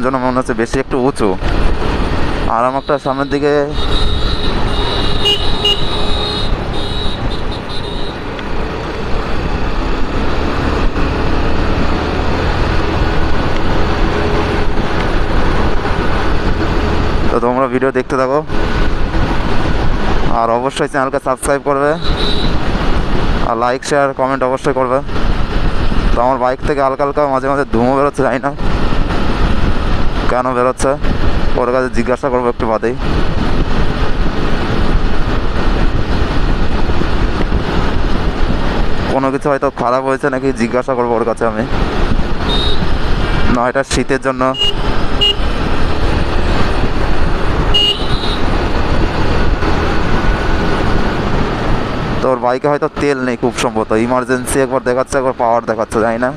জন্য মনে হচ্ছে বেশি একটু উঁচু। আর আমারটা সামনের দিকে তো তোমরা ভিডিও দেখতে থাকো, আর অবশ্যই চ্যানেলকে সাবস্ক্রাইব করবে, আর লাইক শেয়ার কমেন্ট অবশ্যই করবে। তো আমার বাইক থেকে হালকা হালকা মাঝে মাঝে ধুমো বেরোচ্ছে, জানি না কেন বেরোচ্ছে, ওর কাছে জিজ্ঞাসা করবো একটু বাদেই। কোনো কিছু হয়তো খারাপ হয়েছে নাকি জিজ্ঞাসা করবো ওর কাছে আমি, না এটা শীতের জন্য। তোর বাইকে হয়তো তেল নেই খুব সম্ভবত, ইমার্জেন্সি একবার দেখাচ্ছে একবার পাওয়ার দেখাচ্ছে, জানি না।